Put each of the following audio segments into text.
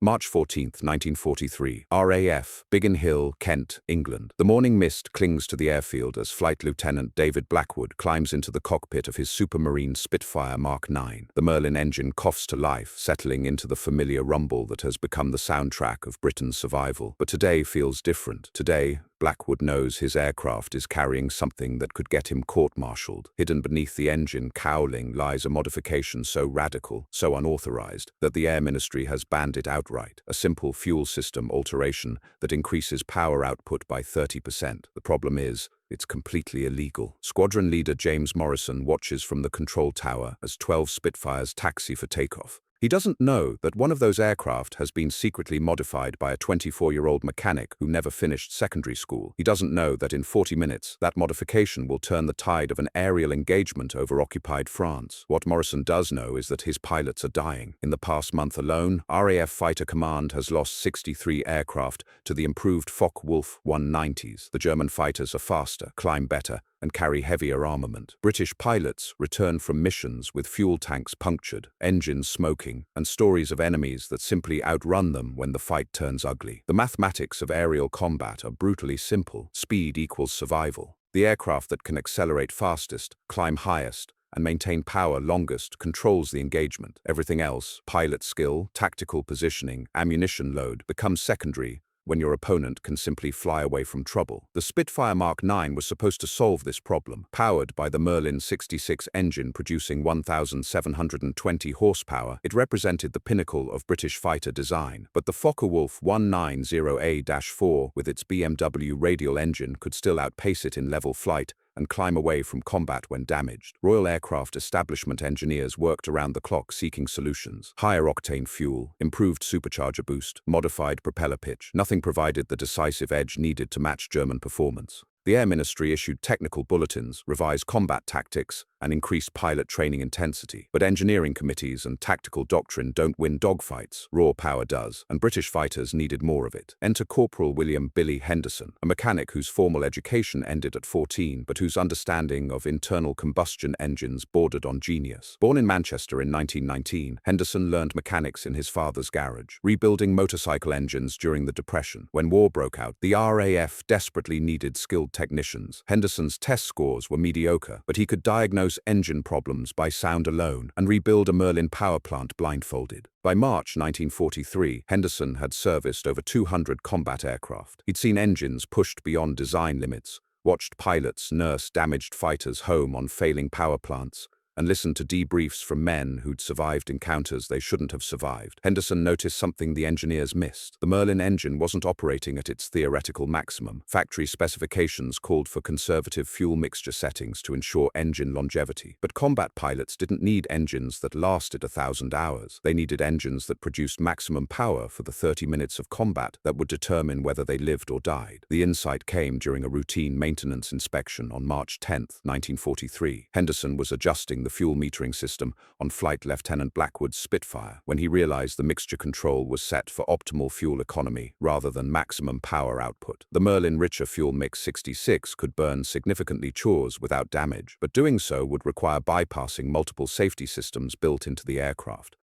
March 14, 1943, RAF Big Hill, Kent, England. The morning mist clings to the airfield as Flight Lieutenant David Blackwood climbs into the cockpit of his Supermarine Spitfire Mark 9. The Merlin engine coughs to life, settling into the familiar rumble that has become the soundtrack of Britain's survival. But today feels different. Today, Blackwood knows his aircraft is carrying something that could get him court-martialed. Hidden beneath the engine cowling lies a modification so radical, so unauthorized, that the Air Ministry has banned it outright. A simple fuel system alteration that increases power output by 30%. The problem is, it's completely illegal. Squadron Leader James Morrison watches from the control tower as 12 Spitfires taxi for takeoff. He doesn't know that one of those aircraft has been secretly modified by a 24-year-old mechanic who never finished secondary school. He doesn't know that in 40 minutes, that modification will turn the tide of an aerial engagement over occupied France. What Morrison does know is that his pilots are dying. In the past month alone, RAF Fighter Command has lost 63 aircraft to the improved Focke-Wulf 190s. The German fighters are faster, climb better, and carry heavier armament. British pilots return from missions with fuel tanks punctured, engines smoking, and stories of enemies that simply outrun them when the fight turns ugly. The mathematics of aerial combat are brutally simple. Speed equals survival. The aircraft that can accelerate fastest, climb highest, and maintain power longest controls the engagement. Everything else, pilot skill, tactical positioning, ammunition load, becomes secondary when your opponent can simply fly away from trouble. The Spitfire Mark 9 was supposed to solve this problem. Powered by the Merlin 66 engine producing 1,720 horsepower, it represented the pinnacle of British fighter design. But the Focke-Wulf 190A-4 with its BMW radial engine could still outpace it in level flight and climb away from combat when damaged. Royal Aircraft Establishment engineers worked around the clock seeking solutions. Higher octane fuel, improved supercharger boost, modified propeller pitch. Nothing provided the decisive edge needed to match German performance. The Air Ministry issued technical bulletins, revised combat tactics, and increased pilot training intensity. But engineering committees and tactical doctrine don't win dogfights. Raw power does, and British fighters needed more of it. Enter Corporal William "Billy" Henderson, a mechanic whose formal education ended at 14, but whose understanding of internal combustion engines bordered on genius. Born in Manchester in 1919, Henderson learned mechanics in his father's garage, rebuilding motorcycle engines during the Depression. When war broke out, the RAF desperately needed skilled technicians. Henderson's test scores were mediocre, but he could diagnose engine problems by sound alone and rebuild a Merlin power plant blindfolded. By March 1943, Henderson had serviced over 200 combat aircraft. He'd seen engines pushed beyond design limits, watched pilots nurse damaged fighters home on failing power plants, and listened to debriefs from men who'd survived encounters they shouldn't have survived. Henderson noticed something the engineers missed. The Merlin engine wasn't operating at its theoretical maximum. Factory specifications called for conservative fuel mixture settings to ensure engine longevity. But combat pilots didn't need engines that lasted 1,000 hours. They needed engines that produced maximum power for the 30 minutes of combat that would determine whether they lived or died. The insight came during a routine maintenance inspection on March 10, 1943. Henderson was adjusting the fuel metering system on Flight Lieutenant Blackwood's Spitfire when he realized the mixture control was set for optimal fuel economy rather than maximum power output. The Merlin richer fuel mix 66 could burn significantly chores without damage, but doing so would require bypassing multiple safety systems built into the aircraft.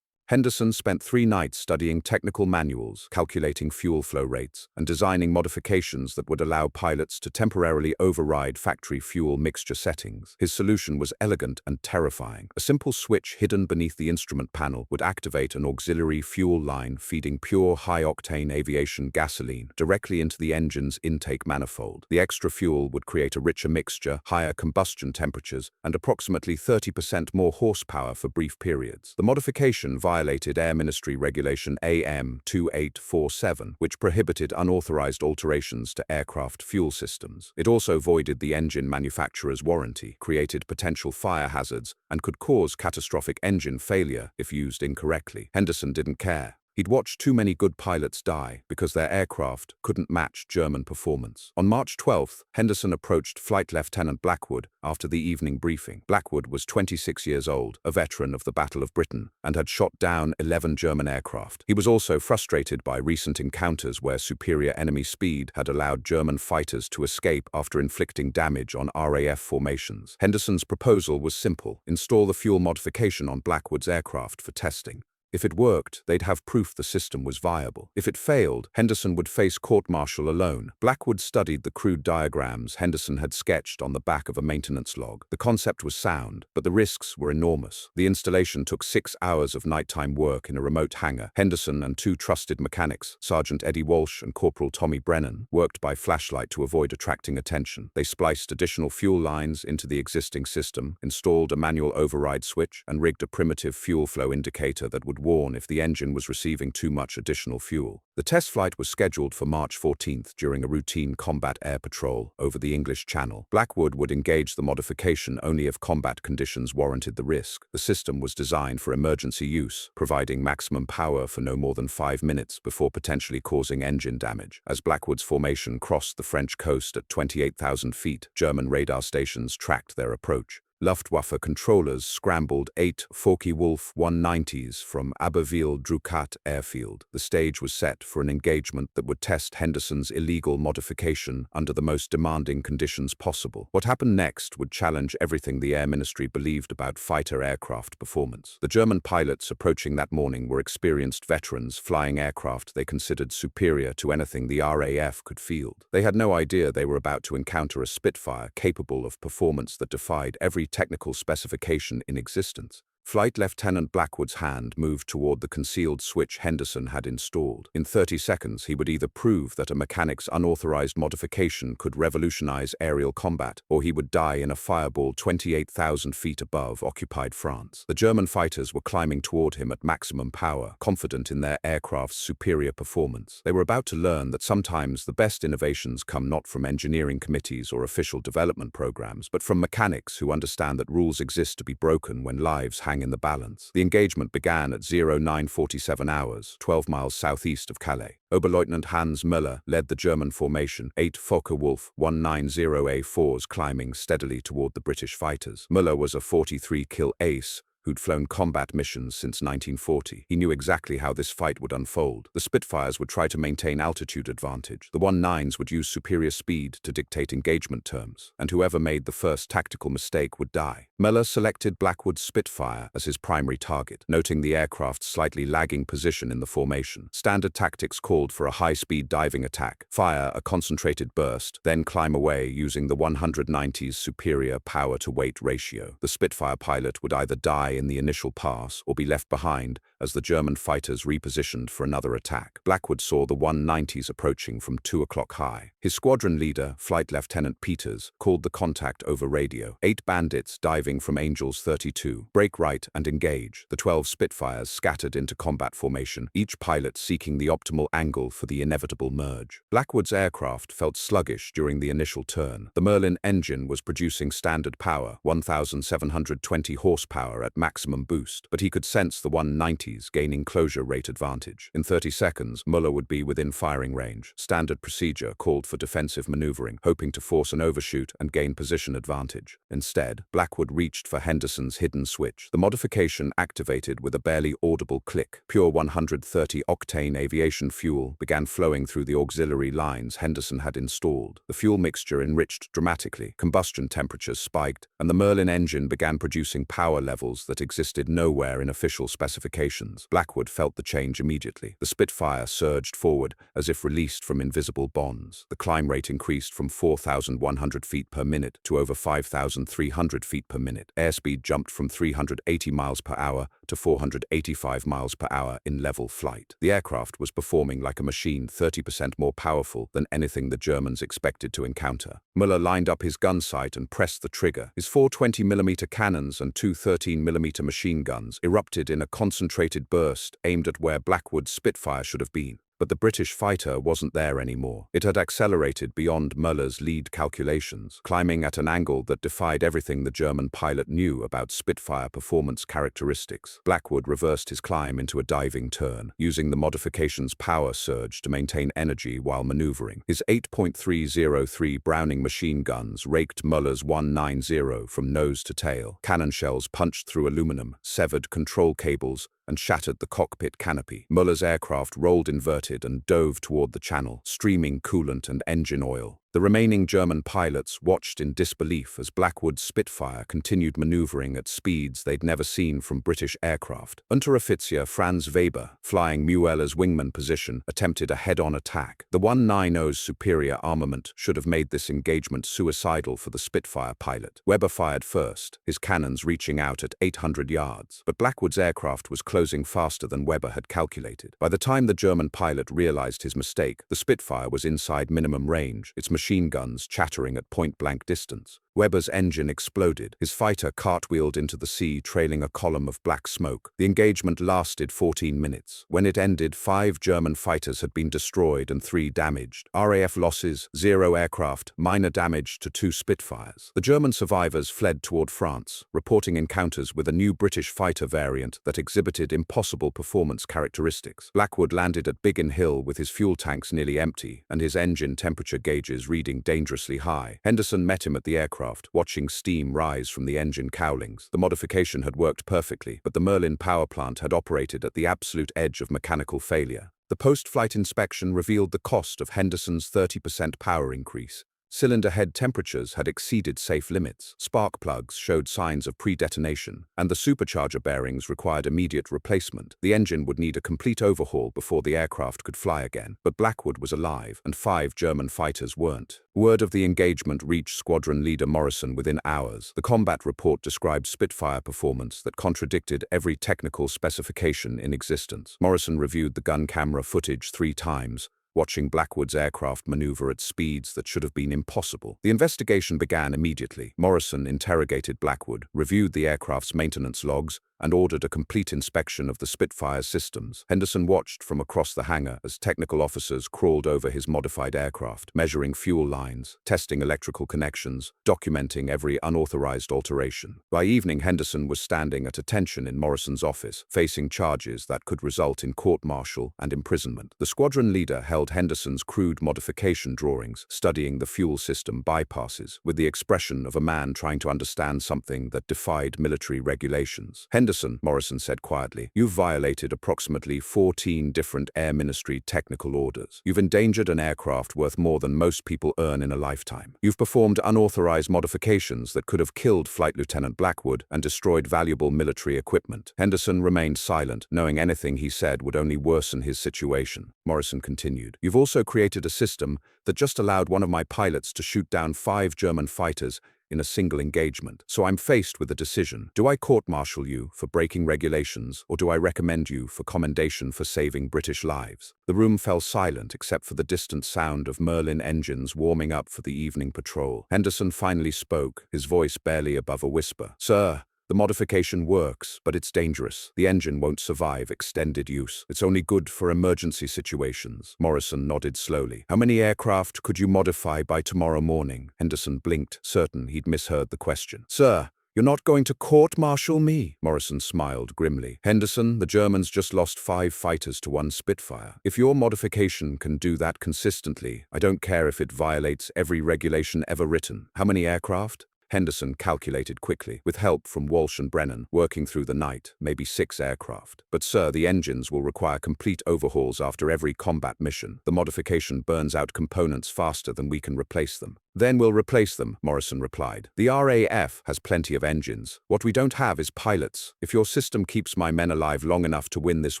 Henderson spent 3 nights studying technical manuals, calculating fuel flow rates, and designing modifications that would allow pilots to temporarily override factory fuel mixture settings. His solution was elegant and terrifying. A simple switch hidden beneath the instrument panel would activate an auxiliary fuel line feeding pure high-octane aviation gasoline directly into the engine's intake manifold. The extra fuel would create a richer mixture, higher combustion temperatures, and approximately 30% more horsepower for brief periods. The modification violated Air Ministry Regulation AM 2847, which prohibited unauthorized alterations to aircraft fuel systems. It also voided the engine manufacturer's warranty, created potential fire hazards, and could cause catastrophic engine failure if used incorrectly. Henderson didn't care. He'd watched too many good pilots die because their aircraft couldn't match German performance. On March 12th, Henderson approached Flight Lieutenant Blackwood after the evening briefing. Blackwood was 26 years old, a veteran of the Battle of Britain, and had shot down 11 German aircraft. He was also frustrated by recent encounters where superior enemy speed had allowed German fighters to escape after inflicting damage on RAF formations. Henderson's proposal was simple: install the fuel modification on Blackwood's aircraft for testing. If it worked, they'd have proof the system was viable. If it failed, Henderson would face court-martial alone. Blackwood studied the crude diagrams Henderson had sketched on the back of a maintenance log. The concept was sound, but the risks were enormous. The installation took 6 hours of nighttime work in a remote hangar. Henderson and 2 trusted mechanics, Sergeant Eddie Walsh and Corporal Tommy Brennan, worked by flashlight to avoid attracting attention. They spliced additional fuel lines into the existing system, installed a manual override switch, and rigged a primitive fuel flow indicator that would warn if the engine was receiving too much additional fuel. The test flight was scheduled for March 14th during a routine combat air patrol over the English Channel. Blackwood would engage the modification only if combat conditions warranted the risk. The system was designed for emergency use, providing maximum power for no more than 5 minutes before potentially causing engine damage. As Blackwood's formation crossed the French coast at 28,000 feet, German radar stations tracked their approach. Luftwaffe controllers scrambled 8 Focke-Wulf 190s from Abbeville-Drucat airfield. The stage was set for an engagement that would test Henderson's illegal modification under the most demanding conditions possible. What happened next would challenge everything the Air Ministry believed about fighter aircraft performance. The German pilots approaching that morning were experienced veterans flying aircraft they considered superior to anything the RAF could field. They had no idea they were about to encounter a Spitfire capable of performance that defied every technical specification in existence. Flight Lieutenant Blackwood's hand moved toward the concealed switch Henderson had installed. In 30 seconds, he would either prove that a mechanic's unauthorized modification could revolutionize aerial combat, or he would die in a fireball 28,000 feet above occupied France. The German fighters were climbing toward him at maximum power, confident in their aircraft's superior performance. They were about to learn that sometimes the best innovations come not from engineering committees or official development programs, but from mechanics who understand that rules exist to be broken when lives hang in the balance. The engagement began at 0947 hours, 12 miles southeast of Calais. Oberleutnant Hans Müller led the German formation, 8 Focke-Wulf 190A4s climbing steadily toward the British fighters. Müller was a 43-kill ace who'd flown combat missions since 1940. He knew exactly how this fight would unfold. The Spitfires would try to maintain altitude advantage. The 19s would use superior speed to dictate engagement terms, and whoever made the first tactical mistake would die. Müller selected Blackwood's Spitfire as his primary target, noting the aircraft's slightly lagging position in the formation. Standard tactics called for a high-speed diving attack, fire a concentrated burst, then climb away using the 190's superior power-to-weight ratio. The Spitfire pilot would either die in the initial pass or be left behind as the German fighters repositioned for another attack. Blackwood saw the 190s approaching from 2 o'clock high. His squadron leader, Flight Lieutenant Peters, called the contact over radio. 8 bandits diving from Angels 32. Break right and engage. The 12 Spitfires scattered into combat formation, each pilot seeking the optimal angle for the inevitable merge. Blackwood's aircraft felt sluggish during the initial turn. The Merlin engine was producing standard power, 1,720 horsepower at maximum boost, but he could sense the 190s gaining closure rate advantage. In 30 seconds, Müller would be within firing range. Standard procedure called for defensive maneuvering, hoping to force an overshoot and gain position advantage. Instead, Blackwood reached for Henderson's hidden switch. The modification activated with a barely audible click. Pure 130-octane aviation fuel began flowing through the auxiliary lines Henderson had installed. The fuel mixture enriched dramatically, combustion temperatures spiked, and the Merlin engine began producing power levels that existed nowhere in official specifications. Blackwood felt the change immediately. The Spitfire surged forward as if released from invisible bonds. The climb rate increased from 4,100 feet per minute to over 5,300 feet per minute. Airspeed jumped from 380 miles per hour to 485 miles per hour in level flight. The aircraft was performing like a machine 30% more powerful than anything the Germans expected to encounter. Müller lined up his gun sight and pressed the trigger. His 4 20mm cannons and 2 13mm machine guns erupted in a concentrated burst aimed at where Blackwood's Spitfire should have been. But the British fighter wasn't there anymore. It had accelerated beyond Müller's lead calculations, climbing at an angle that defied everything the German pilot knew about Spitfire performance characteristics. Blackwood reversed his climb into a diving turn, using the modification's power surge to maintain energy while maneuvering. His 8.303 Browning machine guns raked Müller's 190 from nose to tail. Cannon shells punched through aluminum, severed control cables, and shattered the cockpit canopy. Müller's aircraft rolled inverted and dove toward the channel, streaming coolant and engine oil. The remaining German pilots watched in disbelief as Blackwood's Spitfire continued maneuvering at speeds they'd never seen from British aircraft. Unteroffizier Franz Weber, flying Mueller's wingman position, attempted a head-on attack. The 190's superior armament should have made this engagement suicidal for the Spitfire pilot. Weber fired first, his cannons reaching out at 800 yards. But Blackwood's aircraft was closing faster than Weber had calculated. By the time the German pilot realized his mistake, the Spitfire was inside minimum range, its machine guns chattering at point-blank distance. Weber's engine exploded. His fighter cartwheeled into the sea, trailing a column of black smoke. The engagement lasted 14 minutes. When it ended, 5 German fighters had been destroyed and 3 damaged. RAF losses: 0 aircraft, minor damage to 2 Spitfires. The German survivors fled toward France, reporting encounters with a new British fighter variant that exhibited impossible performance characteristics. Blackwood landed at Big Hill with his fuel tanks nearly empty and his engine temperature gauges reading dangerously high. Henderson met him at the aircraft, watching steam rise from the engine cowlings. The modification had worked perfectly, but the Merlin power plant had operated at the absolute edge of mechanical failure. The post-flight inspection revealed the cost of Henderson's 30% power increase. Cylinder head temperatures had exceeded safe limits, spark plugs showed signs of pre-detonation, and the supercharger bearings required immediate replacement. The engine would need a complete overhaul before the aircraft could fly again. But Blackwood was alive, and 5 German fighters weren't. Word of the engagement reached Squadron Leader Morrison within hours. The combat report described Spitfire performance that contradicted every technical specification in existence. Morrison reviewed the gun camera footage 3 times, watching Blackwood's aircraft maneuver at speeds that should have been impossible. The investigation began immediately. Morrison interrogated Blackwood, reviewed the aircraft's maintenance logs, and ordered a complete inspection of the Spitfire's systems. Henderson watched from across the hangar as technical officers crawled over his modified aircraft, measuring fuel lines, testing electrical connections, documenting every unauthorized alteration. By evening, Henderson was standing at attention in Morrison's office, facing charges that could result in court-martial and imprisonment. The squadron leader held Henderson's crude modification drawings, studying the fuel system bypasses, with the expression of a man trying to understand something that defied military regulations. Henderson, Morrison said quietly, you've violated approximately 14 different Air Ministry technical orders. You've endangered an aircraft worth more than most people earn in a lifetime. You've performed unauthorized modifications that could have killed Flight Lieutenant Blackwood and destroyed valuable military equipment. Henderson remained silent, knowing anything he said would only worsen his situation. Morrison continued, you've also created a system that just allowed one of my pilots to shoot down 5 German fighters in a single engagement. So I'm faced with a decision. Do I court-martial you for breaking regulations, or do I recommend you for commendation for saving British lives? The room fell silent except for the distant sound of Merlin engines warming up for the evening patrol. Henderson finally spoke, his voice barely above a whisper. Sir, the modification works, but it's dangerous. The engine won't survive extended use. It's only good for emergency situations. Morrison nodded slowly. How many aircraft could you modify by tomorrow morning? Henderson blinked, certain he'd misheard the question. Sir, you're not going to court-martial me? Morrison smiled grimly. Henderson, the Germans just lost 5 fighters to 1 Spitfire. If your modification can do that consistently, I don't care if it violates every regulation ever written. How many aircraft? Henderson calculated quickly, with help from Walsh and Brennan, working through the night, maybe 6 aircraft. But sir, the engines will require complete overhauls after every combat mission. The modification burns out components faster than we can replace them. Then we'll replace them, Morrison replied. The RAF has plenty of engines. What we don't have is pilots. If your system keeps my men alive long enough to win this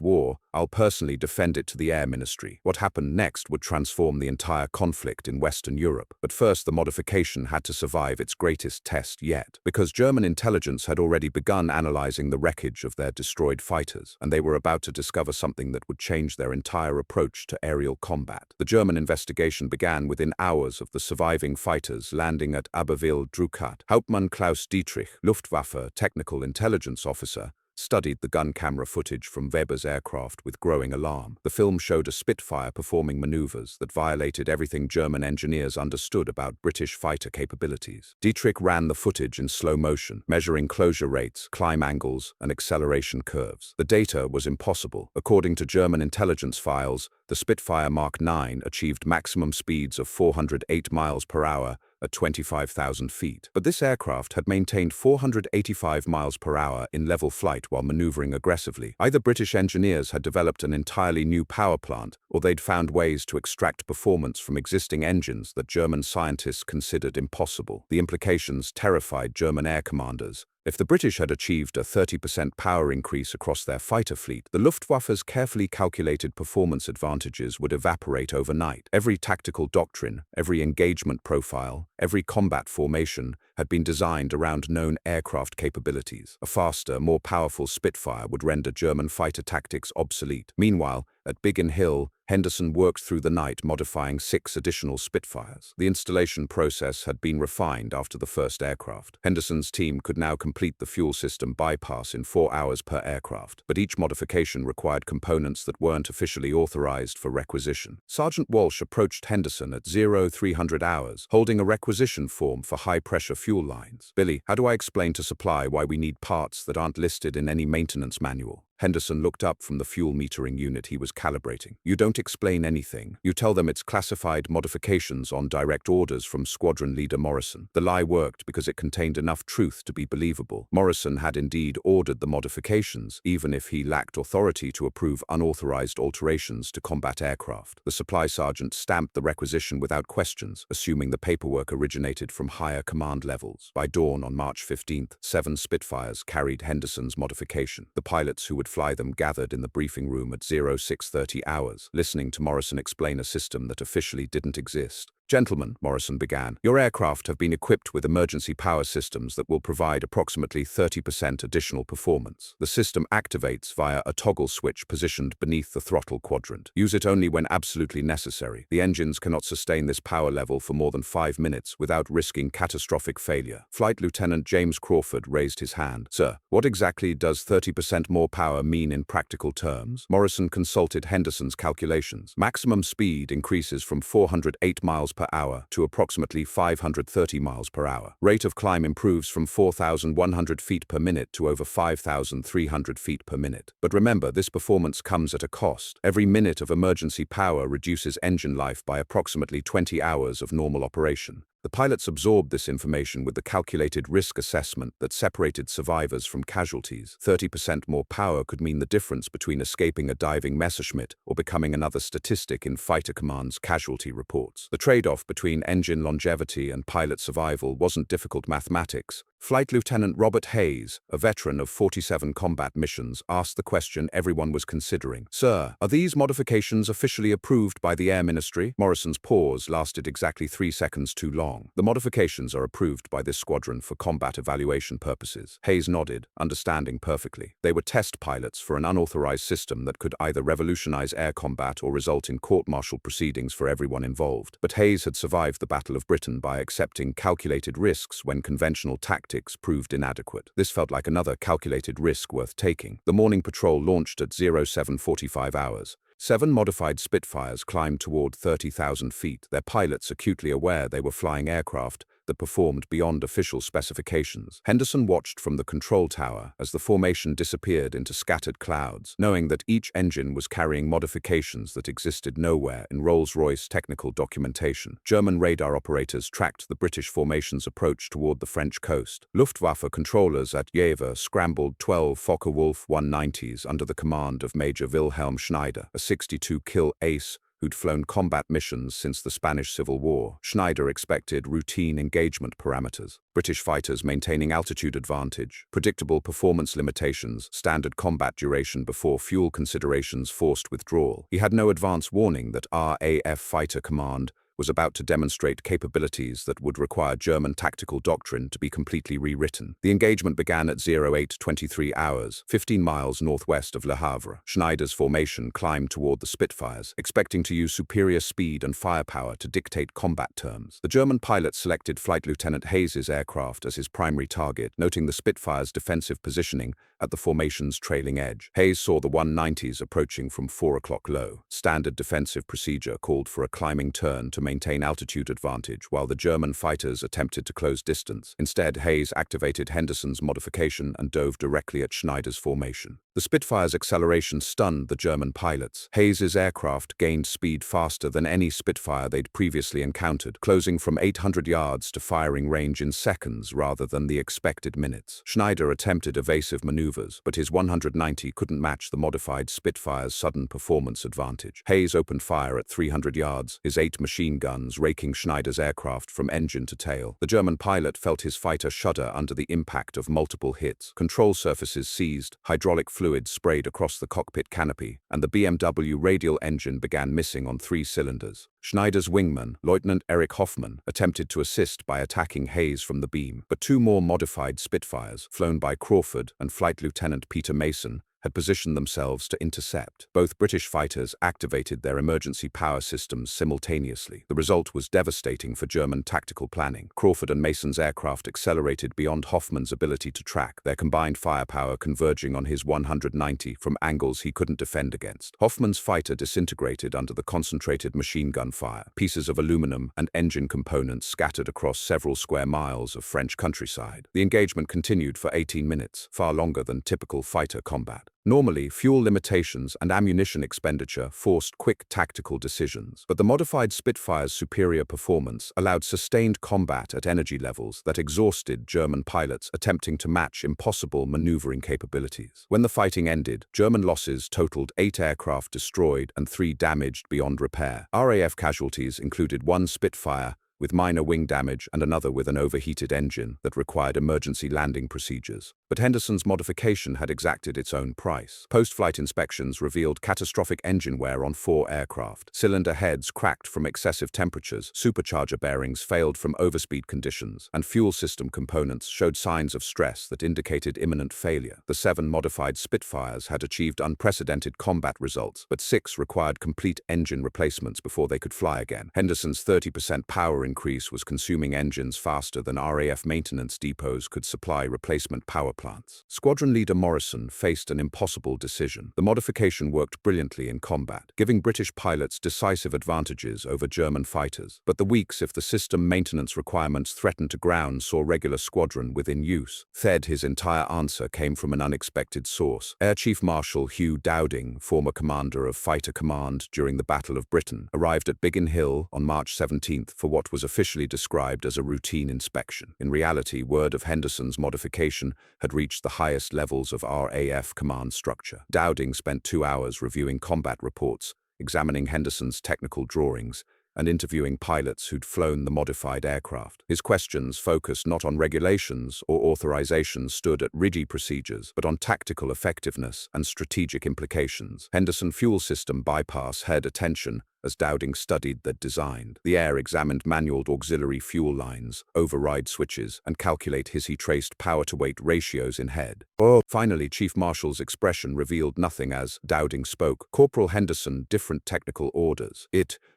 war, I'll personally defend it to the Air Ministry. What happened next would transform the entire conflict in Western Europe. But first, the modification had to survive its greatest test yet, because German intelligence had already begun analyzing the wreckage of their destroyed fighters, and they were about to discover something that would change their entire approach to aerial combat. The German investigation began within hours of the surviving fighters landing at Aberwil-Druckat. Hauptmann Klaus Dietrich, Luftwaffe technical intelligence officer, studied the gun camera footage from Weber's aircraft with growing alarm. The film showed a Spitfire performing maneuvers that violated everything German engineers understood about British fighter capabilities. Dietrich ran the footage in slow motion, measuring closure rates, climb angles, and acceleration curves. The data was impossible. According to German intelligence files, The Spitfire Mark 9 achieved maximum speeds of 408 miles per hour at 25,000 feet. But this aircraft had maintained 485 miles per hour in level flight while maneuvering aggressively. Either British engineers had developed an entirely new power plant, or they'd found ways to extract performance from existing engines that German scientists considered impossible. The implications terrified German air commanders. If the British had achieved a 30% power increase across their fighter fleet, the Luftwaffe's carefully calculated performance advantages would evaporate overnight. Every tactical doctrine, every engagement profile, every combat formation had been designed around known aircraft capabilities. A faster, more powerful Spitfire would render German fighter tactics obsolete. Meanwhile, at Big Hill, Henderson worked through the night modifying 6 additional Spitfires. The installation process had been refined after the first aircraft. Henderson's team could now complete the fuel system bypass in 4 hours per aircraft, but each modification required components that weren't officially authorized for requisition. Sergeant Walsh approached Henderson at 0300 hours, holding a requisition form for high-pressure fuel lines. "Billy, how do I explain to supply why we need parts that aren't listed in any maintenance manual?" Henderson looked up from the fuel metering unit he was calibrating. "You don't explain anything. You tell them it's classified modifications on direct orders from Squadron Leader Morrison." The lie worked because it contained enough truth to be believable. Morrison had indeed ordered the modifications, even if he lacked authority to approve unauthorized alterations to combat aircraft. The supply sergeant stamped the requisition without questions, assuming the paperwork originated from higher command levels. By dawn on March 15th, 7 Spitfires carried Henderson's modification. The pilots who would fly them gathered in the briefing room at 0630 hours, listening to Morrison explain a system that officially didn't exist. "Gentlemen," Morrison began, "your aircraft have been equipped with emergency power systems that will provide approximately 30% additional performance. The system activates via a toggle switch positioned beneath the throttle quadrant. Use it only when absolutely necessary. The engines cannot sustain this power level for more than 5 minutes without risking catastrophic failure." Flight Lieutenant James Crawford raised his hand. "Sir, what exactly does 30% more power mean in practical terms?" Morrison consulted Henderson's calculations. "Maximum speed increases from 408 miles per hour to approximately 530 miles per hour. Rate of climb improves from 4,100 feet per minute to over 5,300 feet per minute. But remember, this performance comes at a cost. Every minute of emergency power reduces engine life by approximately 20 hours of normal operation." The pilots absorbed this information with the calculated risk assessment that separated survivors from casualties. 30% more power could mean the difference between escaping a diving Messerschmitt or becoming another statistic in Fighter Command's casualty reports. The trade-off between engine longevity and pilot survival wasn't difficult mathematics. Flight Lieutenant Robert Hayes, a veteran of 47 combat missions, asked the question everyone was considering. "Sir, are these modifications officially approved by the Air Ministry?" Morrison's pause lasted exactly 3 seconds too long. "The modifications are approved by this squadron for combat evaluation purposes." Hayes nodded, understanding perfectly. They were test pilots for an unauthorized system that could either revolutionize air combat or result in court-martial proceedings for everyone involved. But Hayes had survived the Battle of Britain by accepting calculated risks when conventional tactics proved inadequate. This felt like another calculated risk worth taking. The morning patrol launched at 0745 hours. 7 modified Spitfires climbed toward 30,000 feet, their pilots acutely aware they were flying aircraft that performed beyond official specifications. Henderson watched from the control tower as the formation disappeared into scattered clouds, knowing that each engine was carrying modifications that existed nowhere in Rolls-Royce technical documentation. German radar operators tracked the British formation's approach toward the French coast. Luftwaffe controllers at Jever scrambled 12 Focke-Wulf 190s under the command of Major Wilhelm Schneider, a 62-kill ace who'd flown combat missions since the Spanish Civil War. Schneider expected routine engagement parameters, British fighters maintaining altitude advantage, predictable performance limitations, standard combat duration before fuel considerations forced withdrawal. He had no advance warning that RAF Fighter Command was about to demonstrate capabilities that would require German tactical doctrine to be completely rewritten. The engagement began at 0823 hours, 15 miles northwest of Le Havre. Schneider's formation climbed toward the Spitfires, expecting to use superior speed and firepower to dictate combat terms. The German pilot selected Flight Lieutenant Hayes' aircraft as his primary target, noting the Spitfire's defensive positioning at the formation's trailing edge. Hayes saw the 190s approaching from 4 o'clock low. Standard defensive procedure called for a climbing turn to maintain altitude advantage while the German fighters attempted to close distance. Instead, Hayes activated Henderson's modification and dove directly at Schneider's formation. The Spitfire's acceleration stunned the German pilots. Hayes's aircraft gained speed faster than any Spitfire they'd previously encountered, closing from 800 yards to firing range in seconds rather than the expected minutes. Schneider attempted evasive maneuvers, but his 190 couldn't match the modified Spitfire's sudden performance advantage. Hayes opened fire at 300 yards, his 8 machine guns raking Schneider's aircraft from engine to tail. The German pilot felt his fighter shudder under the impact of multiple hits. Control surfaces seized, hydraulic fluid sprayed across the cockpit canopy, and the BMW radial engine began missing on 3 cylinders. Schneider's wingman, Lieutenant Erich Hoffmann, attempted to assist by attacking Hayes from the beam, but 2 more modified Spitfires, flown by Crawford and Flight Lieutenant Peter Mason, had positioned themselves to intercept. Both British fighters activated their emergency power systems simultaneously. The result was devastating for German tactical planning. Crawford and Mason's aircraft accelerated beyond Hoffmann's ability to track, their combined firepower converging on his 190 from angles he couldn't defend against. Hoffmann's fighter disintegrated under the concentrated machine gun fire. Pieces of aluminum and engine components scattered across several square miles of French countryside. The engagement continued for 18 minutes, far longer than typical fighter combat. Normally, fuel limitations and ammunition expenditure forced quick tactical decisions, but the modified Spitfire's superior performance allowed sustained combat at energy levels that exhausted German pilots attempting to match impossible maneuvering capabilities. When the fighting ended, German losses totaled 8 aircraft destroyed and 3 damaged beyond repair. RAF casualties included 1 Spitfire with minor wing damage and another with an overheated engine that required emergency landing procedures. But Henderson's modification had exacted its own price. Post-flight inspections revealed catastrophic engine wear on 4 aircraft. Cylinder heads cracked from excessive temperatures, supercharger bearings failed from overspeed conditions, and fuel system components showed signs of stress that indicated imminent failure. The 7 modified Spitfires had achieved unprecedented combat results, but 6 required complete engine replacements before they could fly again. Henderson's 30% power increase was consuming engines faster than RAF maintenance depots could supply replacement power plants. Squadron Leader Morrison faced an impossible decision. The modification worked brilliantly in combat, giving British pilots decisive advantages over German fighters. But the weeks if the system maintenance requirements threatened to ground saw regular squadron within use. His entire answer came from an unexpected source. Air Chief Marshal Hugh Dowding, former commander of Fighter Command during the Battle of Britain, arrived at Big Hill on March 17th for what was officially described as a routine inspection. In reality, word of Henderson's modification had reached the highest levels of RAF command structure. Dowding spent 2 hours reviewing combat reports, examining Henderson's technical drawings, and interviewing pilots who'd flown the modified aircraft. His questions focused not on regulations or authorizations stood at rigid procedures, but on tactical effectiveness and strategic implications. Henderson fuel system bypass had attention as Dowding studied the design. The air examined manual auxiliary fuel lines, override switches, and calculate he traced power-to-weight ratios in head. Finally, Chief Marshal's expression revealed nothing as Dowding spoke. Corporal Henderson, different technical orders.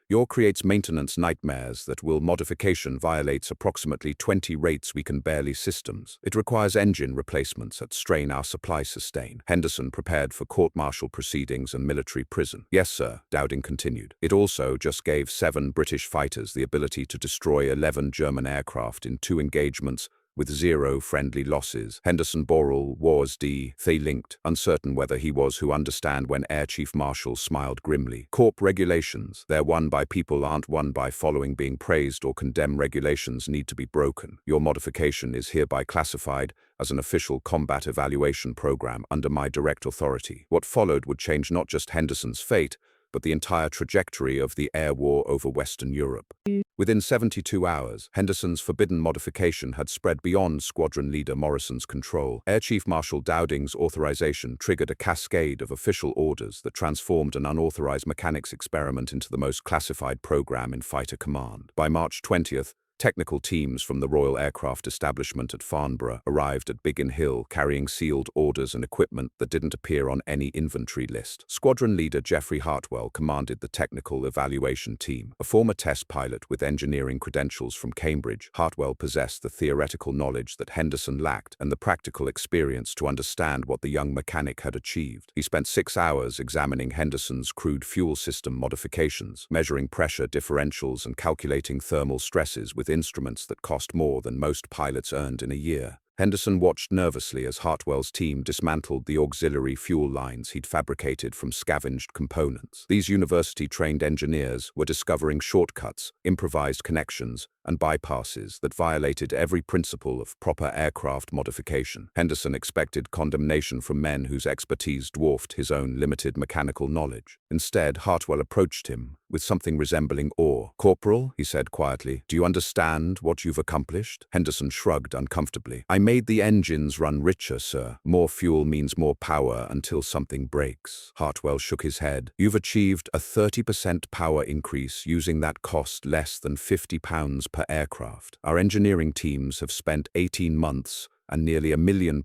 Your creates maintenance nightmares that will modification violates approximately 20 rates we can barely systems. It requires engine replacements that strain our supply sustain. Henderson prepared for court-martial proceedings and military prison. Yes, sir, Dowding continued. It also just gave 7 British fighters the ability to destroy 11 German aircraft in 2 engagements with 0 friendly losses. Henderson Borel was they linked, uncertain whether he was who understand when Air Chief Marshal smiled grimly. Corp regulations, they're won by people aren't won by following being praised or condemn regulations need to be broken. Your modification is hereby classified as an official combat evaluation program under my direct authority. What followed would change not just Henderson's fate, but the entire trajectory of the air war over Western Europe. Within 72 hours, Henderson's forbidden modification had spread beyond Squadron Leader Morrison's control. Air Chief Marshal Dowding's authorization triggered a cascade of official orders that transformed an unauthorized mechanics experiment into the most classified program in fighter command. By March 20th, Technical teams from the Royal Aircraft Establishment at Farnborough arrived at Big Hill carrying sealed orders and equipment that didn't appear on any inventory list. Squadron Leader Geoffrey Hartwell commanded the technical evaluation team. A former test pilot with engineering credentials from Cambridge, Hartwell possessed the theoretical knowledge that Henderson lacked and the practical experience to understand what the young mechanic had achieved. He spent 6 hours examining Henderson's crude fuel system modifications, measuring pressure differentials and calculating thermal stresses with instruments that cost more than most pilots earned in a year. Henderson watched nervously as Hartwell's team dismantled the auxiliary fuel lines he'd fabricated from scavenged components. These university-trained engineers were discovering shortcuts, improvised connections, and bypasses that violated every principle of proper aircraft modification. Henderson expected condemnation from men whose expertise dwarfed his own limited mechanical knowledge. Instead, Hartwell approached him with something resembling awe. "Corporal," he said quietly, "do you understand what you've accomplished?" Henderson shrugged uncomfortably. "I made the engines run richer, sir. More fuel means more power until something breaks." Hartwell shook his head. "You've achieved a 30% power increase using that cost less than £50 per aircraft. Our engineering teams have spent 18 months and nearly £1 million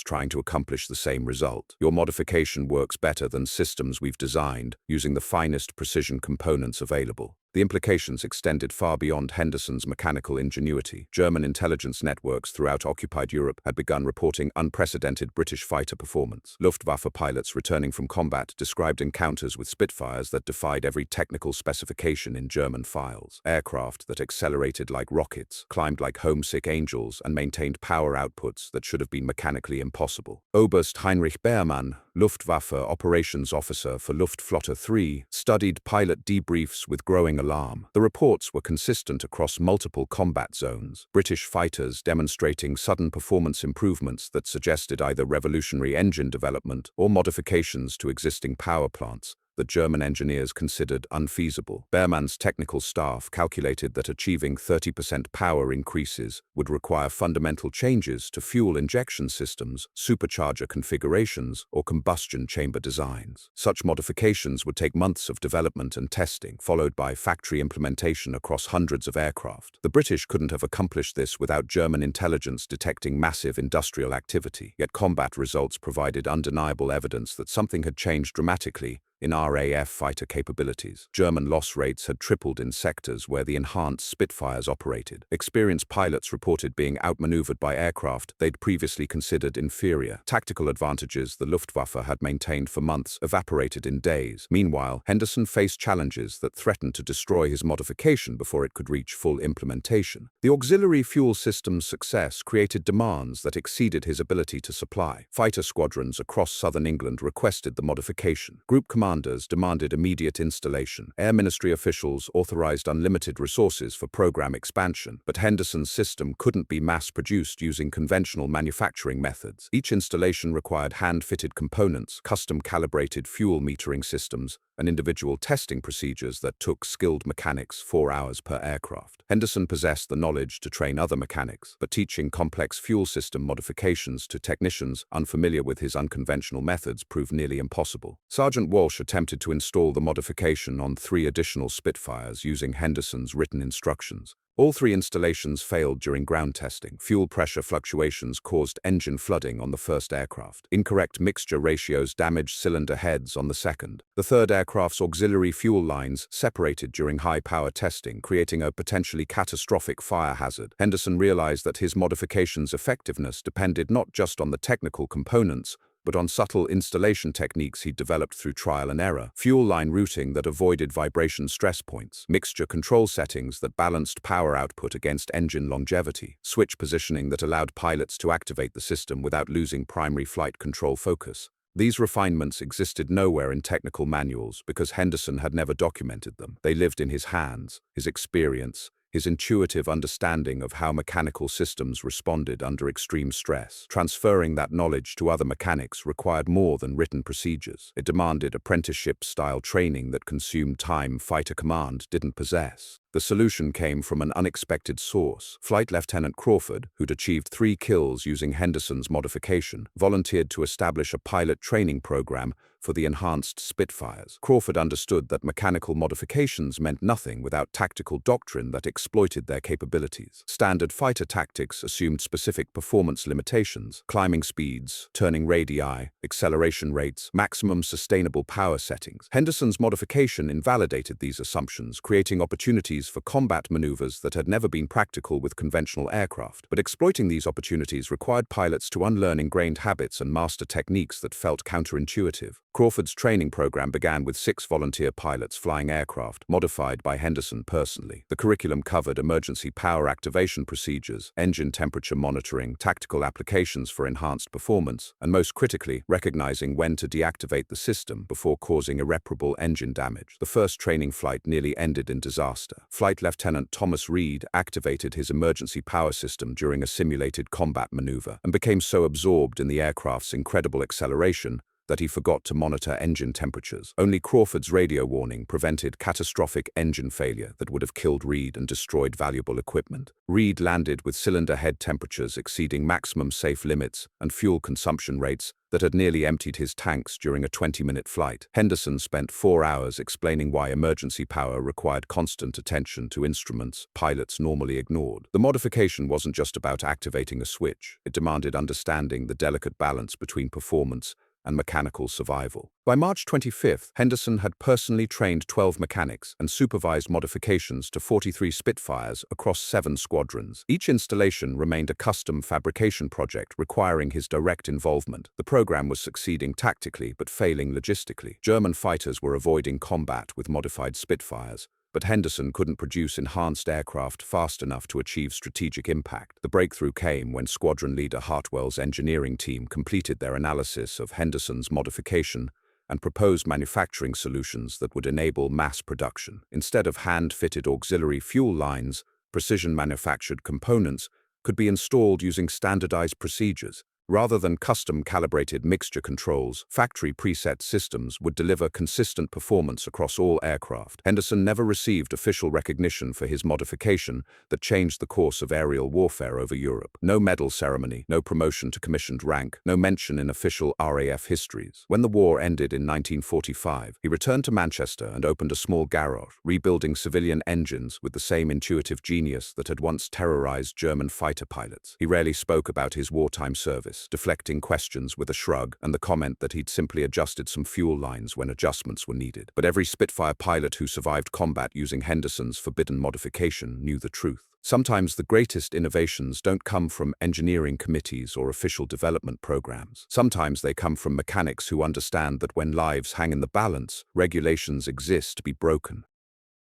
trying to accomplish the same result. Your modification works better than systems we've designed, using the finest precision components available." The implications extended far beyond Henderson's mechanical ingenuity. German intelligence networks throughout occupied Europe had begun reporting unprecedented British fighter performance. Luftwaffe pilots returning from combat described encounters with Spitfires that defied every technical specification in German files. Aircraft that accelerated like rockets, climbed like homesick angels, and maintained power outputs that should have been mechanically impossible. Oberst Heinrich Beermann, Luftwaffe operations officer for Luftflotte 3, studied pilot debriefs with growing alarm. The reports were consistent across multiple combat zones, British fighters demonstrating sudden performance improvements that suggested either revolutionary engine development or modifications to existing power plants that German engineers considered unfeasible. Beermann's technical staff calculated that achieving 30% power increases would require fundamental changes to fuel injection systems, supercharger configurations, or combustion chamber designs. Such modifications would take months of development and testing, followed by factory implementation across hundreds of aircraft. The British couldn't have accomplished this without German intelligence detecting massive industrial activity, yet combat results provided undeniable evidence that something had changed dramatically in RAF fighter capabilities. German loss rates had tripled in sectors where the enhanced Spitfires operated. Experienced pilots reported being outmaneuvered by aircraft they'd previously considered inferior. Tactical advantages the Luftwaffe had maintained for months evaporated in days. Meanwhile, Henderson faced challenges that threatened to destroy his modification before it could reach full implementation. The auxiliary fuel system's success created demands that exceeded his ability to supply. Fighter squadrons across southern England requested the modification. Group commanders demanded immediate installation. Air Ministry officials authorized unlimited resources for program expansion, but Henderson's system couldn't be mass-produced using conventional manufacturing methods. Each installation required hand-fitted components, custom-calibrated fuel metering systems, and individual testing procedures that took skilled mechanics 4 hours per aircraft. Henderson possessed the knowledge to train other mechanics, but teaching complex fuel system modifications to technicians unfamiliar with his unconventional methods proved nearly impossible. Sergeant Walsh attempted to install the modification on 3 additional Spitfires using Henderson's written instructions. All 3 installations failed during ground testing. Fuel pressure fluctuations caused engine flooding on the first aircraft. Incorrect mixture ratios damaged cylinder heads on the second. The third aircraft's auxiliary fuel lines separated during high-power testing, creating a potentially catastrophic fire hazard. Henderson realized that his modification's effectiveness depended not just on the technical components, but on subtle installation techniques he'd developed through trial and error. Fuel line routing that avoided vibration stress points, mixture control settings that balanced power output against engine longevity, switch positioning that allowed pilots to activate the system without losing primary flight control focus. These refinements existed nowhere in technical manuals because Henderson had never documented them. They lived in his hands, his experience, his intuitive understanding of how mechanical systems responded under extreme stress. Transferring that knowledge to other mechanics required more than written procedures. It demanded apprenticeship-style training that consumed time fighter command didn't possess. The solution came from an unexpected source. Flight Lieutenant Crawford, who'd achieved 3 kills using Henderson's modification, volunteered to establish a pilot training program for the enhanced Spitfires. Crawford understood that mechanical modifications meant nothing without tactical doctrine that exploited their capabilities. Standard fighter tactics assumed specific performance limitations: climbing speeds, turning radii, acceleration rates, maximum sustainable power settings. Henderson's modification invalidated these assumptions, creating opportunities for combat maneuvers that had never been practical with conventional aircraft. But exploiting these opportunities required pilots to unlearn ingrained habits and master techniques that felt counterintuitive. Crawford's training program began with 6 volunteer pilots flying aircraft, modified by Henderson personally. The curriculum covered emergency power activation procedures, engine temperature monitoring, tactical applications for enhanced performance, and most critically, recognizing when to deactivate the system before causing irreparable engine damage. The first training flight nearly ended in disaster. Flight Lieutenant Thomas Reed activated his emergency power system during a simulated combat maneuver and became so absorbed in the aircraft's incredible acceleration that he forgot to monitor engine temperatures. Only Crawford's radio warning prevented catastrophic engine failure that would have killed Reed and destroyed valuable equipment. Reed landed with cylinder head temperatures exceeding maximum safe limits and fuel consumption rates that had nearly emptied his tanks during a 20-minute flight. Henderson spent 4 hours explaining why emergency power required constant attention to instruments pilots normally ignored. The modification wasn't just about activating a switch. It demanded understanding the delicate balance between performance and mechanical survival. By March 25th, Henderson had personally trained 12 mechanics and supervised modifications to 43 Spitfires across 7 squadrons. Each installation remained a custom fabrication project requiring his direct involvement. The program was succeeding tactically but failing logistically. German fighters were avoiding combat with modified Spitfires, but Henderson couldn't produce enhanced aircraft fast enough to achieve strategic impact. The breakthrough came when Squadron Leader Hartwell's engineering team completed their analysis of Henderson's modification and proposed manufacturing solutions that would enable mass production. Instead of hand-fitted auxiliary fuel lines, precision-manufactured components could be installed using standardized procedures. Rather than custom-calibrated mixture controls, factory preset systems would deliver consistent performance across all aircraft. Henderson never received official recognition for his modification that changed the course of aerial warfare over Europe. No medal ceremony, no promotion to commissioned rank, no mention in official RAF histories. When the war ended in 1945, he returned to Manchester and opened a small garage, rebuilding civilian engines with the same intuitive genius that had once terrorized German fighter pilots. He rarely spoke about his wartime service, deflecting questions with a shrug and the comment that he'd simply adjusted some fuel lines when adjustments were needed. But every Spitfire pilot who survived combat using Henderson's forbidden modification knew the truth. Sometimes the greatest innovations don't come from engineering committees or official development programs. Sometimes they come from mechanics who understand that when lives hang in the balance, regulations exist to be broken.